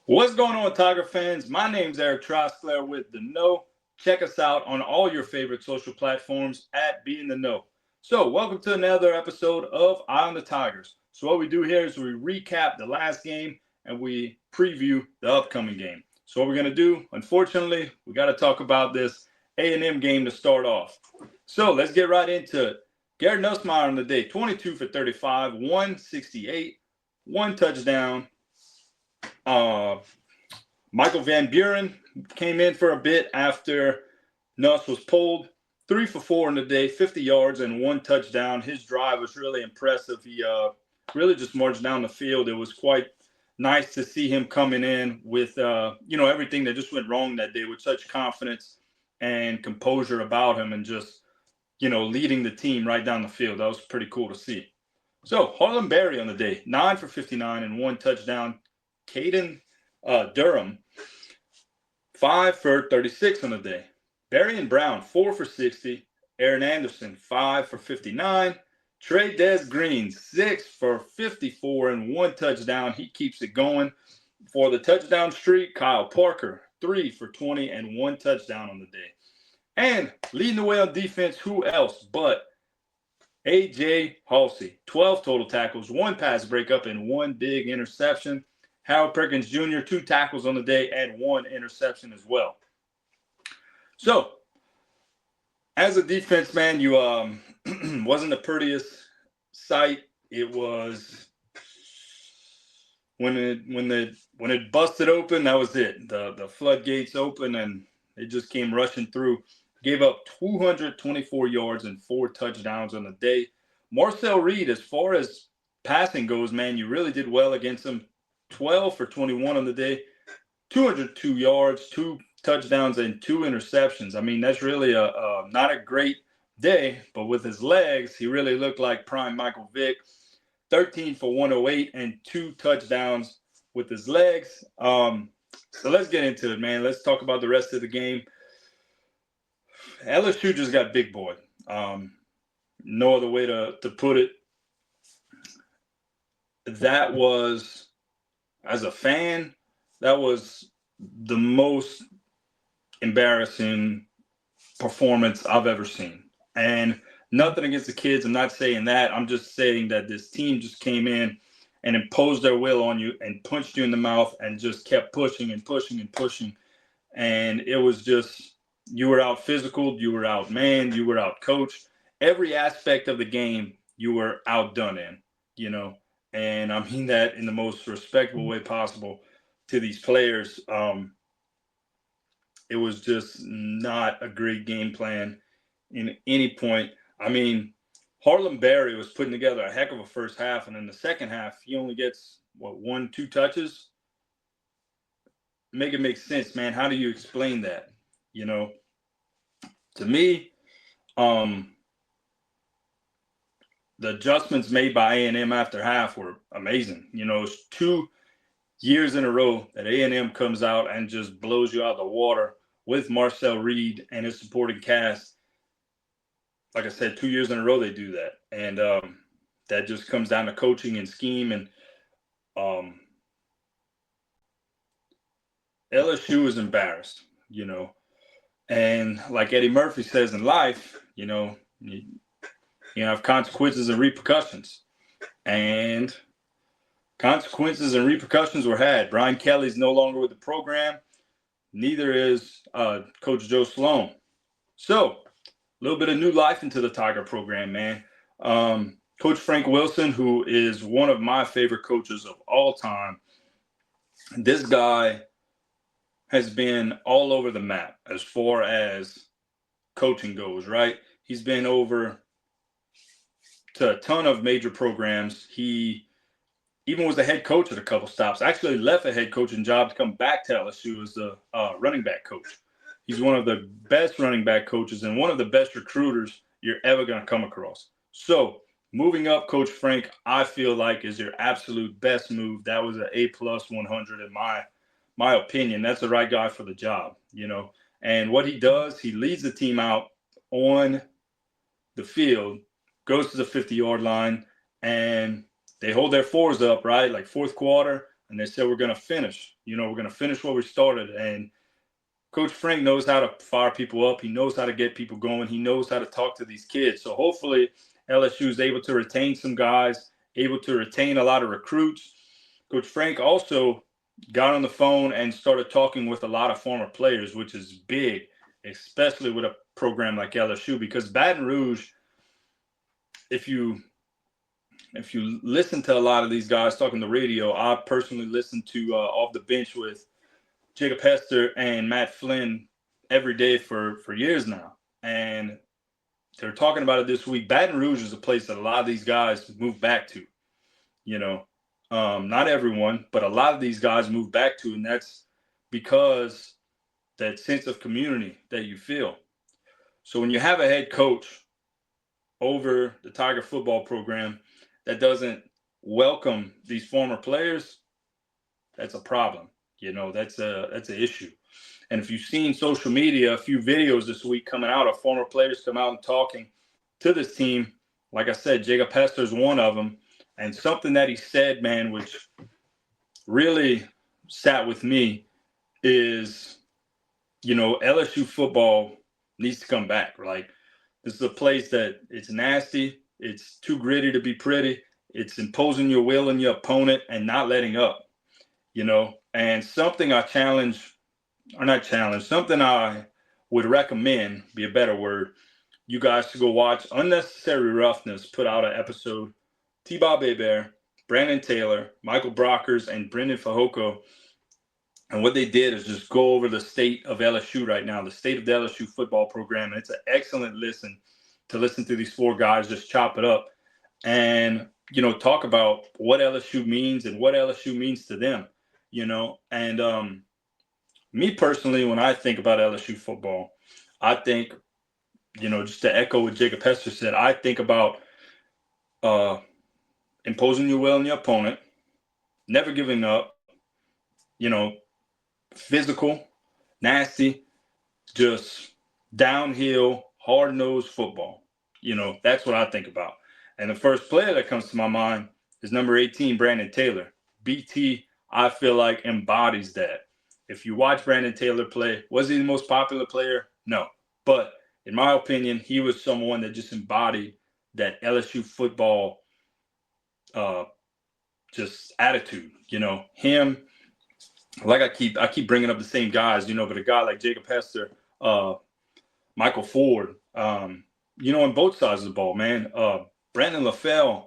What's going on, Tiger fans? My name's Erik with The Know. Check us out on all your favorite social platforms at Be in the Know. So, welcome to another episode of Eye on the Tigers. So, what we do here is we recap the last game and we preview the upcoming game. So, what we're going to do, unfortunately, we got to talk about this A&M game to start off. So, let's get right into it. Garrett Nussmeier on the day, 22 for 35, 168, one touchdown. Michael Van Buren came in for a bit after Nuss was pulled. 3 for 4 in the day, 50 yards and one touchdown. His drive was really impressive. He really just marched down the field. It was quite nice to see him coming in with everything that just went wrong that day with such confidence and composure about him, and just leading the team right down the field. That was pretty cool to see. So Harlem Berry on the day, 9 for 59 and one touchdown. Caden Durham, 5 for 36 on the day. Barry and Brown, 4 for 60. Aaron Anderson, 5 for 59. Trey Des Green, 6 for 54 and one touchdown. He keeps it going. For the touchdown streak, Kyle Parker, 3 for 20 and one touchdown on the day. And leading the way on defense, who else but A.J. Halsey, 12 total tackles, one pass breakup, and one big interception. Harold Perkins Jr., 2 tackles on the day and 1 interception as well. So, as a defense, man, you wasn't the prettiest sight. It was when it busted open, that was it. The floodgates open and it just came rushing through. Gave up 224 yards and 4 touchdowns on the day. Marcel Reed, as far as passing goes, man, you really did well against him. 12 for 21 on the day, 202 yards, 2 touchdowns, and 2 interceptions. I mean, that's really not a great day, but with his legs, he really looked like prime Michael Vick. 13 for 108 and 2 touchdowns with his legs. So let's get into it, man. Let's talk about the rest of the game. LSU just got big boy. No other way to put it. That was, as a fan, that was the most embarrassing performance I've ever seen. And nothing against the kids. I'm not saying that. I'm just saying that this team just came in and imposed their will on you and punched you in the mouth and just kept pushing and pushing and pushing. And it was just, you were out physical, you were out manned, you were out coached. Every aspect of the game, you were outdone in. And I mean that in the most respectable way possible to these players. It was just not a great game plan in any point. I mean, Harlem Berry was putting together a heck of a first half, and in the second half, he only gets, 1-2 touches? Make it make sense, man. How do you explain that? To me, the adjustments made by A&M after half were amazing. It's 2 years in a row that A&M comes out and just blows you out of the water with Marcel Reed and his supporting cast. Like I said, 2 years in a row they do that. And that just comes down to coaching and scheme. And LSU is embarrassed, And like Eddie Murphy says in life, you have consequences and repercussions. And consequences and repercussions were had. Brian Kelly's no longer with the program. Neither is Coach Joe Sloan. So, a little bit of new life into the Tiger program, man. Coach Frank Wilson, who is one of my favorite coaches of all time, this guy has been all over the map as far as coaching goes, right? He's been over to a ton of major programs. He even was the head coach at a couple stops. Actually left a head coaching job to come back to LSU as the running back coach. He's one of the best running back coaches and one of the best recruiters you're ever going to come across. So moving up Coach Frank, I feel like, is your absolute best move. That was an A+ 100 in my opinion. That's the right guy for the job, And what he does, he leads the team out on the field, goes to the 50-yard line, and they hold their fours up, right? Like fourth quarter, and they said, we're going to finish. We're going to finish what we started. And Coach Frank knows how to fire people up. He knows how to get people going. He knows how to talk to these kids. So hopefully LSU is able to retain some guys, able to retain a lot of recruits. Coach Frank also got on the phone and started talking with a lot of former players, which is big, especially with a program like LSU, because Baton Rouge, if you listen to a lot of these guys talking the radio, I personally listen to Off the Bench with Jacob Hester and Matt Flynn every day for years now. And they're talking about it this week. Baton Rouge is a place that a lot of these guys move back to, not everyone, but a lot of these guys move back to, and that's because that sense of community that you feel. So when you have a head coach over the Tiger football program that doesn't welcome these former players, that's a problem. That's an issue. And if you've seen social media, a few videos this week coming out of former players come out and talking to this team. Like I said, Jacob Hester's one of them. And something that he said, man, which really sat with me is, LSU football needs to come back. Like, this is a place that it's nasty. It's too gritty to be pretty. It's imposing your will on your opponent and not letting up, and something something I would recommend, be a better word, you guys to go watch. Unnecessary Roughness put out an episode. T-Bob Hebert, Brandon Taylor, Michael Brockers, and Brendan Fajoko. And what they did is just go over the state of LSU right now, the state of the LSU football program. And it's an excellent listen to these four guys just chop it up and, talk about what LSU means and what LSU means to them, And me personally, when I think about LSU football, I think, just to echo what Jacob Hester said, I think about imposing your will on your opponent, never giving up, physical, nasty, just downhill, hard-nosed football. That's what I think about. And the first player that comes to my mind is number 18, Brandon Taylor. BT, I feel like, embodies that. If you watch Brandon Taylor play, was he the most popular player? No. But in my opinion, he was someone that just embodied that LSU football just attitude. Him, like I keep bringing up the same guys, but a guy like Jacob Hester, Michael Ford, on both sides of the ball, man. Brandon LaFell,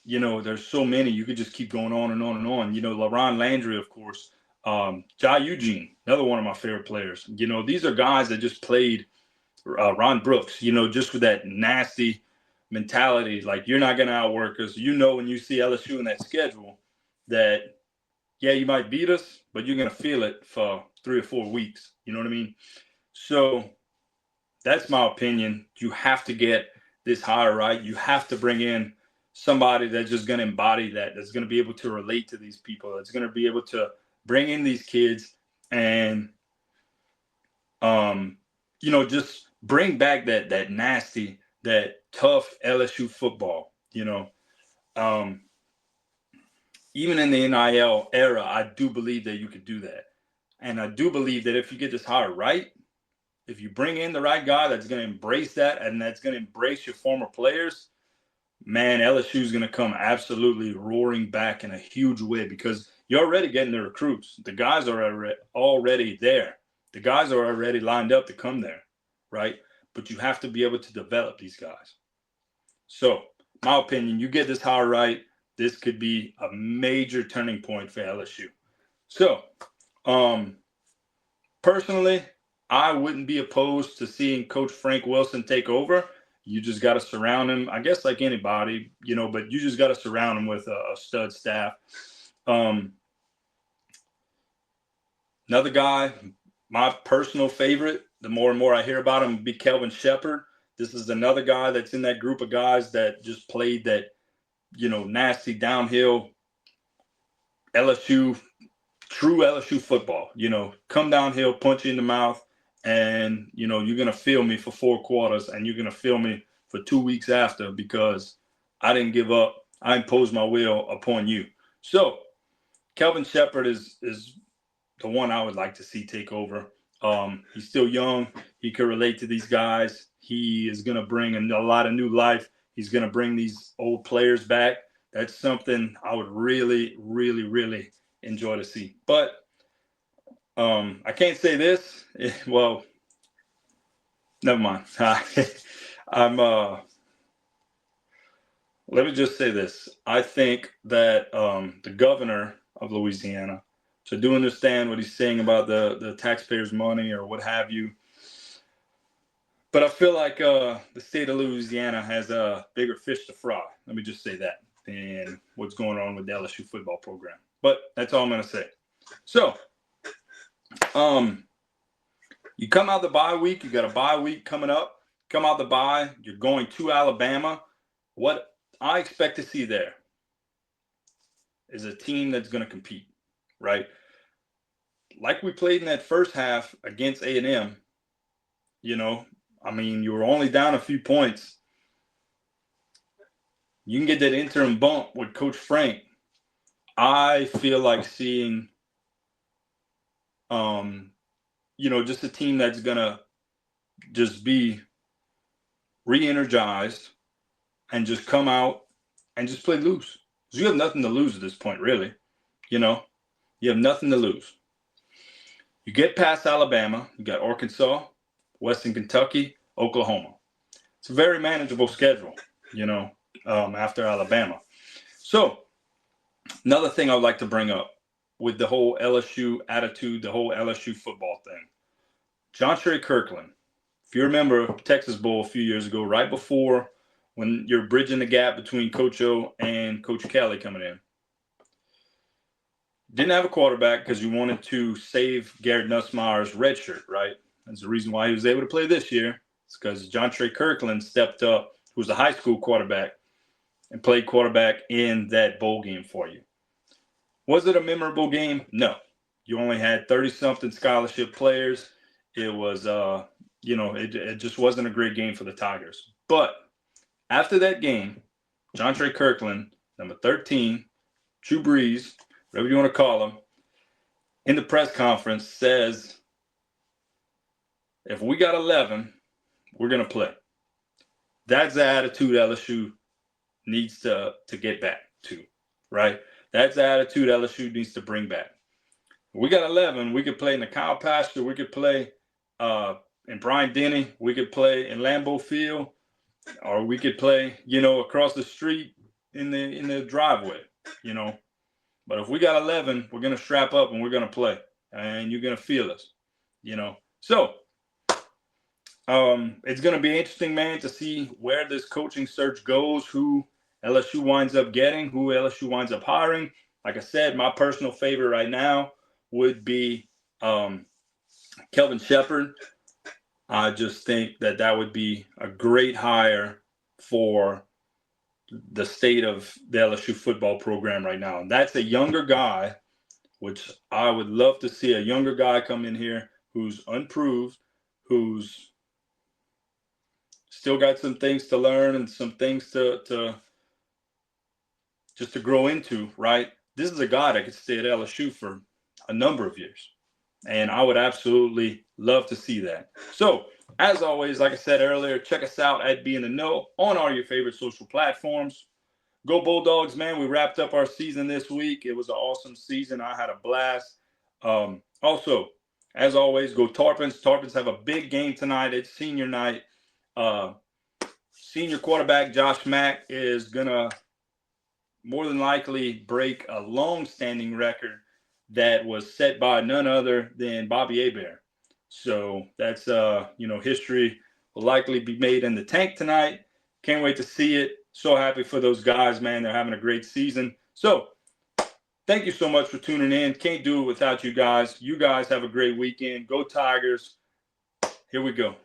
there's so many. You could just keep going on and on and on. LaRon Landry, of course. Ja Eugene, another one of my favorite players. These are guys that just played. Ron Brooks, just with that nasty mentality, like you're not going to outwork us. When you see LSU in that schedule that, yeah, you might beat us, but you're going to feel it for 3 or 4 weeks. You know what I mean? So that's my opinion. You have to get this hire right. You have to bring in somebody that's just going to embody that's going to be able to relate to these people, that's going to be able to bring in these kids and, just bring back that nasty, that tough LSU football, Even in the NIL era, I do believe that you could do that. And I do believe that if you get this hire right, if you bring in the right guy that's going to embrace that and that's going to embrace your former players, man, LSU is going to come absolutely roaring back in a huge way because you're already getting the recruits. The guys are already there. The guys are already lined up to come there, right? But you have to be able to develop these guys. So, my opinion, you get this hire right, this could be a major turning point for LSU. So, personally, I wouldn't be opposed to seeing Coach Frank Wilson take over. You just got to surround him, I guess, like anybody, but you just got to surround him with a stud staff. Another guy, my personal favorite, the more and more I hear about him, would be Kelvin Shepherd. This is another guy that's in that group of guys that just played that, nasty downhill LSU, true LSU football. Come downhill, punch you in the mouth, and, you're going to feel me for 4 quarters, and you're going to feel me for 2 weeks after because I didn't give up. I impose my will upon you. So Kelvin Shepherd is the one I would like to see take over. He's still young. He could relate to these guys. He is going to bring a lot of new life. He's going to bring these old players back. That's something I would really, really, really enjoy to see. But I can't say this. Well, never mind. Let me just say this. I think that the governor of Louisiana, so I do understand what he's saying about the taxpayers' money or what have you. But I feel like the state of Louisiana has a bigger fish to fry. Let me just say that. And what's going on with the LSU football program. But that's all I'm going to say. So, you come out the bye week. You got a bye week coming up. Come out the bye. You're going to Alabama. What I expect to see there is a team that's going to compete, right? Like we played in that first half against A&M, you were only down a few points. You can get that interim bump with Coach Frank. I feel like seeing, just a team that's going to just be re-energized and just come out and just play loose. Because you have nothing to lose at this point, really. You have nothing to lose. You get past Alabama. You got Arkansas, Western Kentucky, Oklahoma. It's a very manageable schedule, after Alabama. So another thing I would like to bring up with the whole LSU attitude, the whole LSU football thing. Jontre Kirkland, if you remember Texas Bowl a few years ago, right before when you're bridging the gap between Coach O and Coach Kelly coming in, didn't have a quarterback because you wanted to save Garrett Nussmeier's red shirt, right? That's the reason why he was able to play this year. It's because Jontre Kirkland stepped up, who was a high school quarterback, and played quarterback in that bowl game for you. Was it a memorable game? No. You only had 30-something scholarship players. It was, it just wasn't a great game for the Tigers. But after that game, Jontre Kirkland, number 13, Drew Brees, whatever you want to call him, in the press conference says, if we got 11, we're going to play. That's the attitude LSU needs to get back to, right? That's the attitude LSU needs to bring back. If we got 11, we could play in the cow pasture. We could play in Bryant-Denny. We could play in Lambeau Field. Or we could play, across the street in the driveway, But if we got 11, we're going to strap up and we're going to play. And you're going to feel us, So it's going to be interesting, man, to see where this coaching search goes, who LSU winds up getting, who LSU winds up hiring. Like I said, my personal favorite right now would be Kelvin Shepherd. I just think that would be a great hire for the state of the LSU football program right now. And that's a younger guy, which I would love to see a younger guy come in here who's unproved, who's still got some things to learn and some things to grow into, right? This is a guy that could stay at LSU for a number of years. And I would absolutely love to see that. So, as always, like I said earlier, check us out at Be in the Know on all your favorite social platforms. Go Bulldogs, man. We wrapped up our season this week. It was an awesome season. I had a blast. Also, as always, go Tarpons. Tarpons have a big game tonight. It's senior night. Senior quarterback Josh Mack is going to more than likely break a long-standing record that was set by none other than Bobby Hebert. So that's, history will likely be made in the tank tonight. Can't wait to see it. So happy for those guys, man. They're having a great season. So thank you so much for tuning in. Can't do it without you guys. You guys have a great weekend. Go Tigers. Here we go.